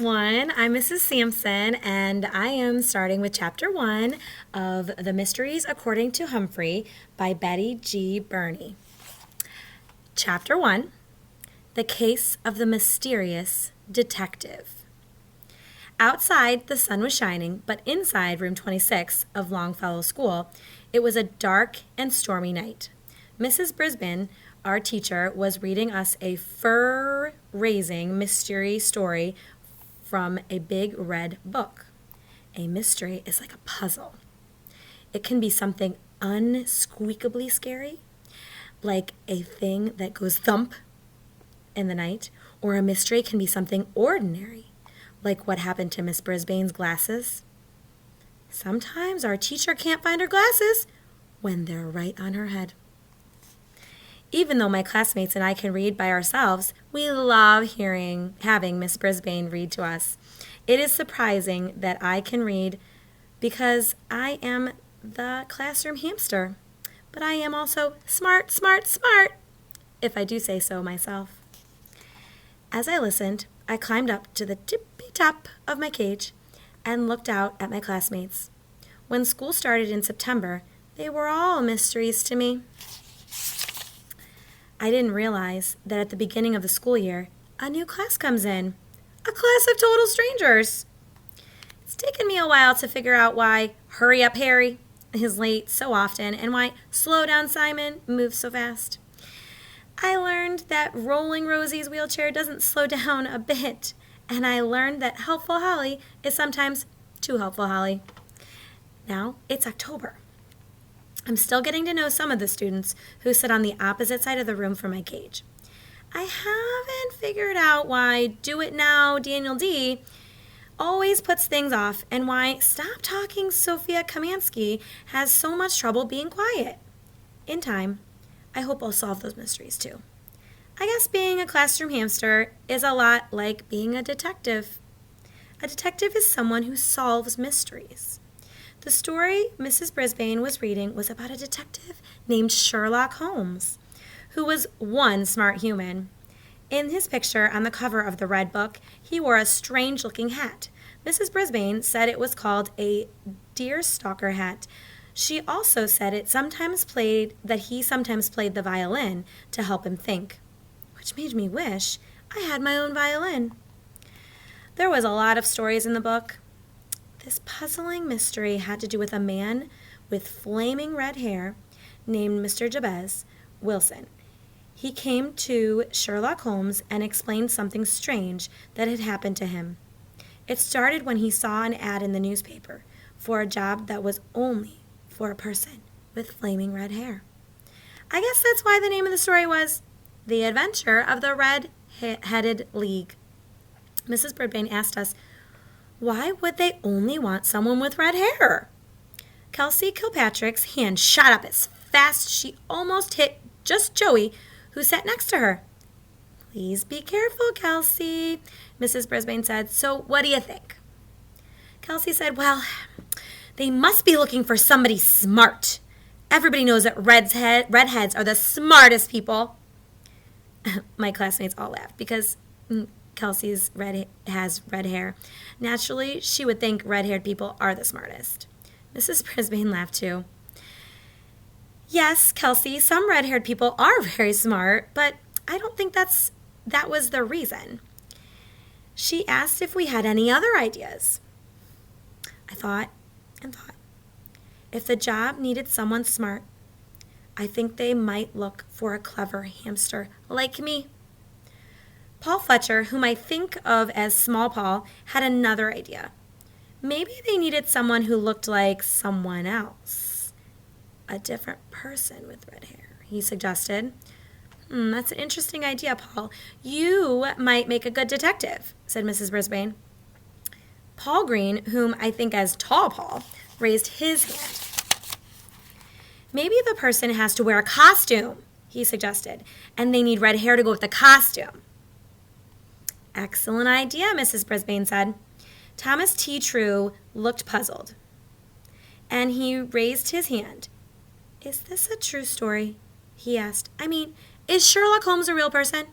everyone. I'm Mrs. Sampson, and I am starting with Chapter 1 of The Mysteries According to Humphrey by Betty G. Burney. Chapter 1 The Case of the Mysterious Detective. Outside, the sun was shining, but inside room 26 of Longfellow School, it was a dark and stormy night. Mrs. Brisbane, our teacher, was reading us a fur-raising mystery story from a big red book. A mystery is like a puzzle. It can be something unsqueakably scary, like a thing that goes thump in the night, or a mystery can be something ordinary, like what happened to Miss Brisbane's glasses. Sometimes our teacher can't find her glasses when they're right on her head. Even though my classmates and I can read by ourselves, we love having Miss Brisbane read to us. It is surprising that I can read because I am the classroom hamster, but I am also smart, smart, smart, if I do say so myself. As I listened, I climbed up to the tippy top of my cage and looked out at my classmates. When school started in September, they were all mysteries to me. I didn't realize that at the beginning of the school year, a new class comes in. A class of total strangers. It's taken me a while to figure out why Hurry Up Harry is late so often and why Slow Down Simon moves so fast. I learned that Rolling Rosie's wheelchair doesn't slow down a bit, and I learned that Helpful Holly is sometimes too helpful Holly. Now it's October. I'm still getting to know some of the students who sit on the opposite side of the room from my cage. I haven't figured out why Do It Now Daniel D. always puts things off and why Stop Talking Sophia Kamansky has so much trouble being quiet. In time, I hope I'll solve those mysteries too. I guess being a classroom hamster is a lot like being a detective. A detective is someone who solves mysteries. The story Mrs. Brisbane was reading was about a detective named Sherlock Holmes, who was one smart human. In his picture on the cover of the red book, he wore a strange-looking hat. Mrs. Brisbane said it was called a deerstalker hat. She also said he sometimes played the violin to help him think, which made me wish I had my own violin. There was a lot of stories in the book. This puzzling mystery had to do with a man with flaming red hair named Mr. Jabez Wilson. He came to Sherlock Holmes and explained something strange that had happened to him. It started when he saw an ad in the newspaper for a job that was only for a person with flaming red hair. I guess that's why the name of the story was The Adventure of the Red-Headed League. Mrs. Brisbane asked us, why would they only want someone with red hair? Kelsey Kilpatrick's hand shot up as fast she almost hit just Joey, who sat next to her. Please be careful, Kelsey, Mrs. Brisbane said. So what do you think? Kelsey said, well, they must be looking for somebody smart. Everybody knows that redheads are the smartest people. My classmates all laughed because Kelsey's has red hair. Naturally, she would think red-haired people are the smartest. Mrs. Brisbane laughed too. Yes, Kelsey, some red-haired people are very smart, but I don't think that was the reason. She asked if we had any other ideas. I thought and thought. If the job needed someone smart, I think they might look for a clever hamster like me. Paul Fletcher, whom I think of as Small Paul, had another idea. Maybe they needed someone who looked like someone else. A different person with red hair, he suggested. That's an interesting idea, Paul. You might make a good detective, said Mrs. Brisbane. Paul Green, whom I think as Tall Paul, raised his hand. Maybe the person has to wear a costume, he suggested, and they need red hair to go with the costume. Excellent idea, Mrs. Brisbane said. Thomas T. True looked puzzled, and he raised his hand. Is this a true story? He asked. I mean, is Sherlock Holmes a real person?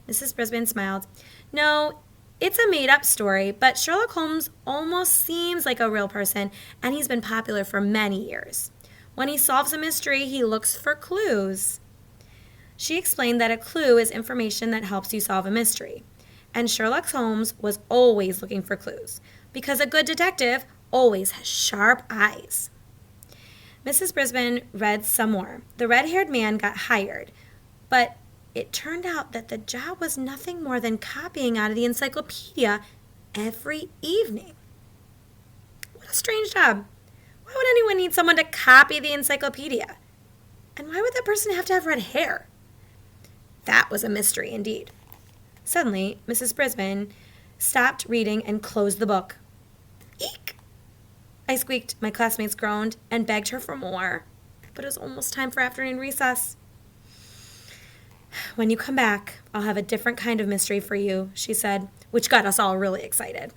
Mrs. Brisbane smiled. No, It's a made-up story, but Sherlock Holmes almost seems like a real person, and he's been popular for many years. When he solves a mystery, he looks for clues. She explained that a clue is information that helps you solve a mystery. And Sherlock Holmes was always looking for clues, because a good detective always has sharp eyes. Mrs. Brisbane read some more. The red-haired man got hired, but it turned out that the job was nothing more than copying out of the encyclopedia every evening. What a strange job. Why would anyone need someone to copy the encyclopedia? And why would that person have to have red hair? That was a mystery indeed. Suddenly, Mrs. Brisbane stopped reading and closed the book. Eek! I squeaked, my classmates groaned, and begged her for more. But it was almost time for afternoon recess. When you come back, I'll have a different kind of mystery for you, she said, which got us all really excited.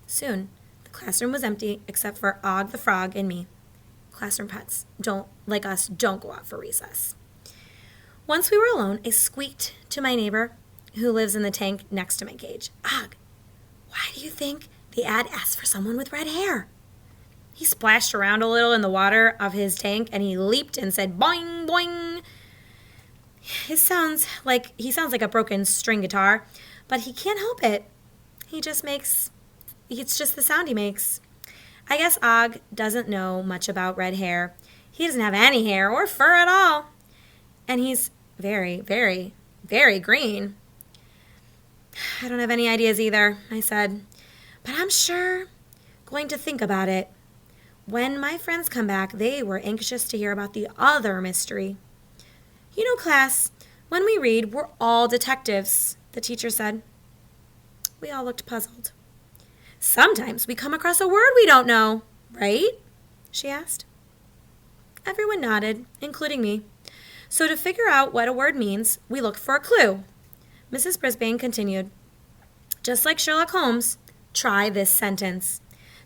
Soon, the classroom was empty except for Og the Frog and me. Classroom pets don't go out for recess. Once we were alone, I squeaked to my neighbor who lives in the tank next to my cage. Og, why do you think the ad asked for someone with red hair? He splashed around a little in the water of his tank and he leaped and said boing, boing. He sounds like a broken string guitar, but he can't help it. It's just the sound he makes. I guess Og doesn't know much about red hair. He doesn't have any hair or fur at all. And he's very, very, very green. I don't have any ideas either, I said, but I'm sure going to think about it. When my friends come back, they were anxious to hear about the other mystery. You know, class, when we read, we're all detectives, the teacher said. We all looked puzzled. Sometimes we come across a word we don't know, right? She asked. Everyone nodded, including me. So to figure out what a word means, we look for a clue. Mrs. Brisbane continued, just like Sherlock Holmes, try this sentence.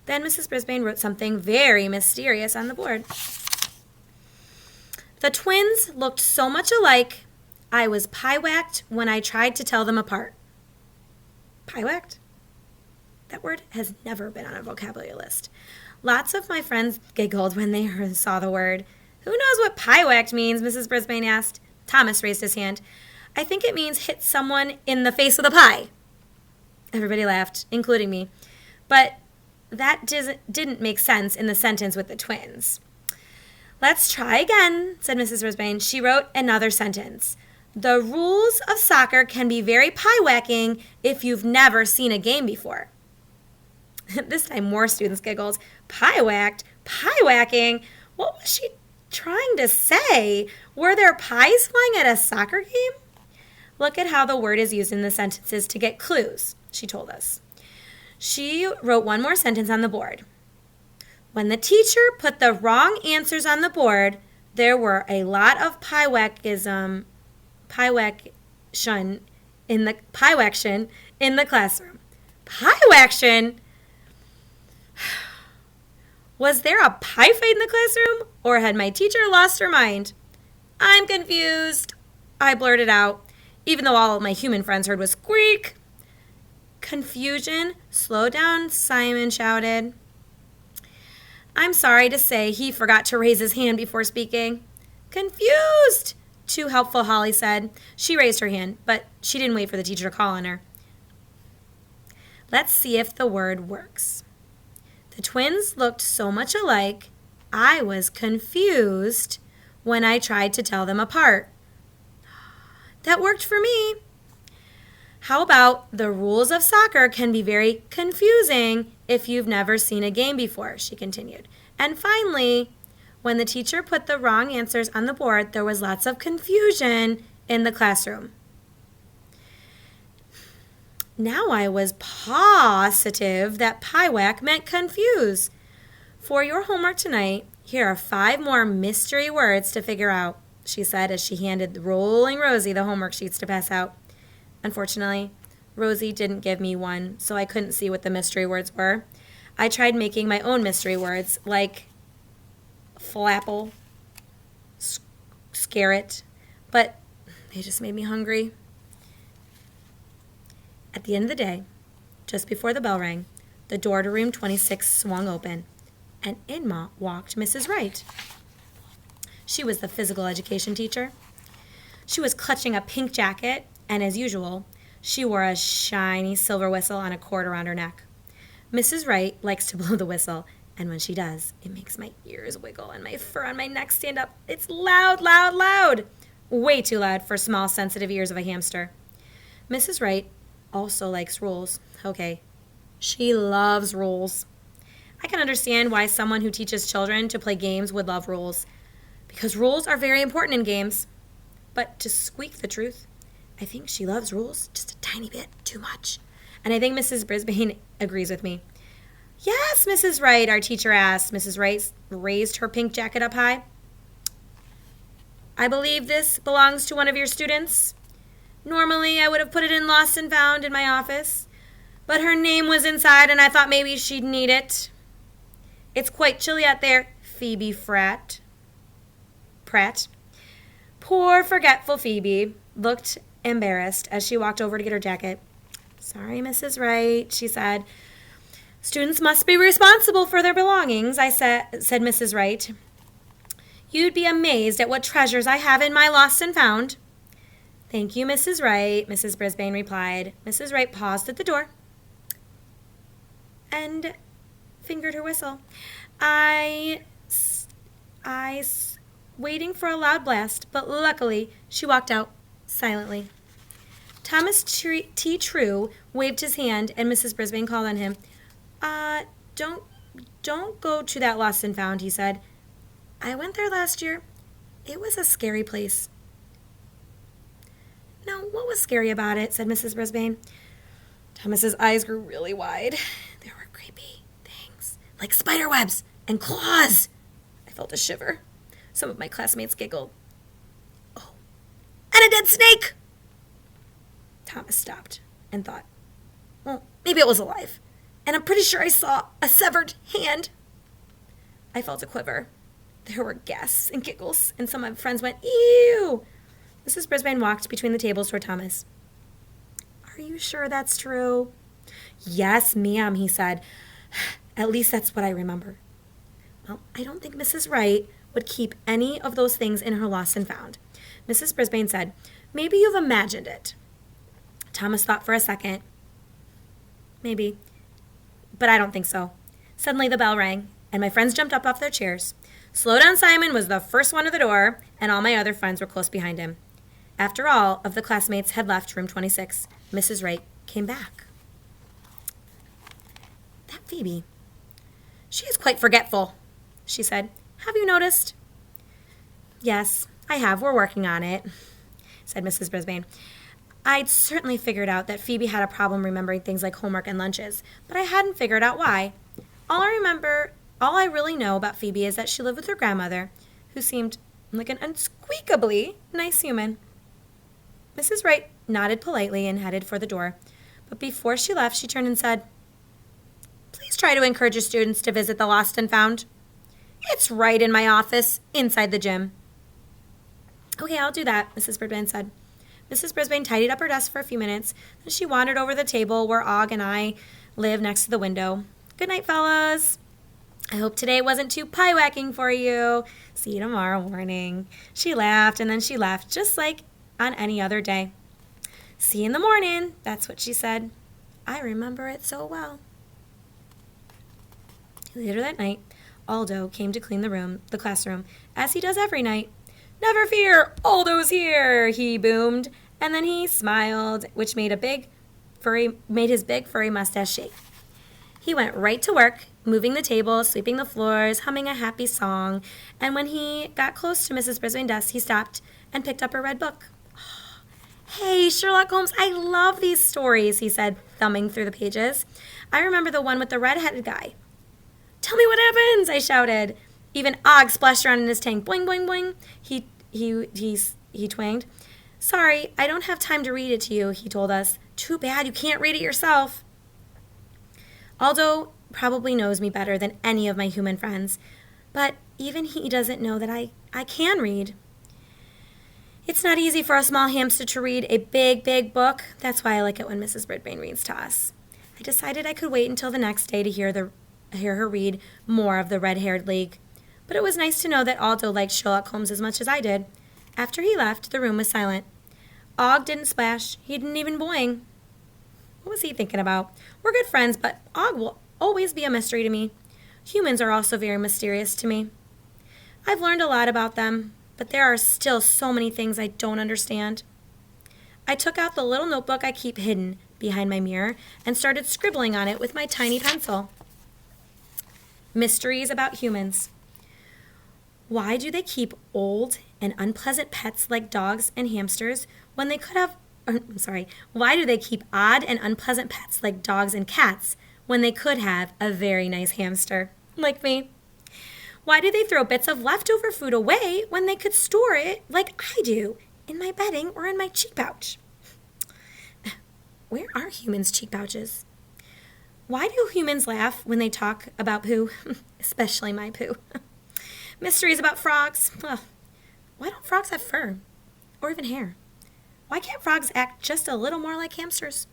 Then Mrs. Brisbane wrote something very mysterious on the board. The twins looked so much alike, I was pie-whacked when I tried to tell them apart. Pie-whacked? That word has never been on a vocabulary list. Lots of my friends giggled when they saw the word. Who knows what pie-whacked means? Mrs. Brisbane asked. Thomas raised his hand. I think it means hit someone in the face with a pie. Everybody laughed, including me. But that didn't make sense in the sentence with the twins. Let's try again, said Mrs. Brisbane. She wrote another sentence. The rules of soccer can be very pie-whacking if you've never seen a game before. This time more students giggled. Pie-whacked? Pie-whacking? What was she trying to say? Were there pies flying at a soccer game? Look at how the word is used in the sentences to get clues, she told us. She wrote one more sentence on the board. When the teacher put the wrong answers on the board, there were a lot of pie-whaction in the classroom. Pie-whaction? Was there a pie fight in the classroom, or had my teacher lost her mind? I'm confused, I blurted out, even though all my human friends heard was squeak. Confusion? Slow down, Simon shouted. I'm sorry to say he forgot to raise his hand before speaking. Confused, too helpful, Holly said. She raised her hand, but she didn't wait for the teacher to call on her. Let's see if the word works. The twins looked so much alike, I was confused when I tried to tell them apart. That worked for me. How about the rules of soccer can be very confusing if you've never seen a game before, she continued. And finally, when the teacher put the wrong answers on the board, there was lots of confusion in the classroom. Now I was positive that pie-whack meant confuse. For your homework tonight, here are 5 more mystery words to figure out, she said as she handed Rolling Rosie the homework sheets to pass out. Unfortunately, Rosie didn't give me one, so I couldn't see what the mystery words were. I tried making my own mystery words, like flapple, scarrot, but they just made me hungry. At the end of the day, just before the bell rang, the door to room 26 swung open, and in walked Mrs. Wright. She was the physical education teacher. She was clutching a pink jacket, and as usual, she wore a shiny silver whistle on a cord around her neck. Mrs. Wright likes to blow the whistle, and when she does, it makes my ears wiggle and my fur on my neck stand up. It's loud, loud, loud! Way too loud for small, sensitive ears of a hamster. Mrs. Wright also likes rules. Okay, she loves rules. I can understand why someone who teaches children to play games would love rules, because rules are very important in games. But to squeak the truth, I think she loves rules just a tiny bit too much. And I think Mrs. Brisbane agrees with me. Yes, Mrs. Wright, our teacher asked. Mrs. Wright raised her pink jacket up high. I believe this belongs to one of your students. Normally, I would have put it in Lost and Found in my office, but her name was inside and I thought maybe she'd need it. It's quite chilly out there, Phoebe Pratt. Poor, forgetful Phoebe looked embarrassed as she walked over to get her jacket. Sorry, Mrs. Wright, she said. Students must be responsible for their belongings, said Mrs. Wright. You'd be amazed at what treasures I have in my Lost and Found. Thank you, Mrs. Wright, Mrs. Brisbane replied. Mrs. Wright paused at the door and fingered her whistle. I waiting for a loud blast, but luckily she walked out silently. Thomas T. True waved his hand, and Mrs. Brisbane called on him. Don't go to that Lost and Found, he said. I went there last year. It was a scary place. No, what was scary about it? Said Mrs. Brisbane. Thomas's eyes grew really wide. There were creepy things, like spider webs and claws. I felt a shiver. Some of my classmates giggled. Oh, and a dead snake! Thomas stopped and thought, well, maybe it was alive. And I'm pretty sure I saw a severed hand. I felt a quiver. There were gasps and giggles, and some of my friends went, ew! Mrs. Brisbane walked between the tables toward Thomas. Are you sure that's true? Yes, ma'am, he said. At least that's what I remember. Well, I don't think Mrs. Wright would keep any of those things in her Lost and Found. Mrs. Brisbane said, maybe you've imagined it. Thomas thought for a second. Maybe, but I don't think so. Suddenly the bell rang, and my friends jumped up off their chairs. Slow Down Simon was the first one to the door, and all my other friends were close behind him. After all of the classmates had left room 26, Mrs. Wright came back. That Phoebe, she is quite forgetful, she said. Have you noticed? Yes, I have. We're working on it, said Mrs. Brisbane. I'd certainly figured out that Phoebe had a problem remembering things like homework and lunches, but I hadn't figured out why. All I really know about Phoebe is that she lived with her grandmother, who seemed like an unsqueakably nice human. Mrs. Wright nodded politely and headed for the door, but before she left, she turned and said, Please try to encourage your students to visit the Lost and Found. It's right in my office, inside the gym. Okay, I'll do that, Mrs. Brisbane said. Mrs. Brisbane tidied up her desk for a few minutes, then she wandered over the table where Og and I live next to the window. Good night, fellas. I hope today wasn't too pie-whacking for you. See you tomorrow morning. She laughed, and then she left, just like on any other day. See you in the morning, that's what she said. I remember it so well. Later that night, Aldo came to clean the classroom, as he does every night. Never fear, Aldo's here, he boomed, and then he smiled, which made his big furry mustache shake. He went right to work, moving the table, sweeping the floors, humming a happy song, and when he got close to Mrs. Brisbane's desk, he stopped and picked up her red book. Hey, Sherlock Holmes, I love these stories, he said, thumbing through the pages. I remember the one with the red-headed guy. Tell me what happens, I shouted. Even Og splashed around in his tank. Boing, boing, boing. He twanged. Sorry, I don't have time to read it to you, he told us. Too bad you can't read it yourself. Aldo probably knows me better than any of my human friends, but even he doesn't know that I can read. It's not easy for a small hamster to read a big, big book. That's why I like it when Mrs. Bridbane reads to us. I decided I could wait until the next day to hear her read more of the Red-Haired League. But it was nice to know that Aldo liked Sherlock Holmes as much as I did. After he left, the room was silent. Og didn't splash. He didn't even boing. What was he thinking about? We're good friends, but Og will always be a mystery to me. Humans are also very mysterious to me. I've learned a lot about them, but there are still so many things I don't understand. I took out the little notebook I keep hidden behind my mirror and started scribbling on it with my tiny pencil. Mysteries about humans. Why do they keep old and unpleasant pets like dogs and hamsters when they could have... why do they keep odd and unpleasant pets like dogs and cats when they could have a very nice hamster, like me? Why do they throw bits of leftover food away when they could store it, like I do, in my bedding or in my cheek pouch? Where are humans' cheek pouches? Why do humans laugh when they talk about poo, especially my poo? Mysteries about frogs. Well, why don't frogs have fur or even hair? Why can't frogs act just a little more like hamsters?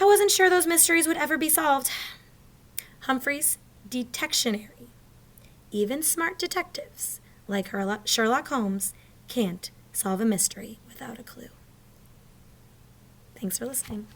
I wasn't sure those mysteries would ever be solved. Humphrey's detectionary. Even smart detectives, like Sherlock Holmes, can't solve a mystery without a clue. Thanks for listening.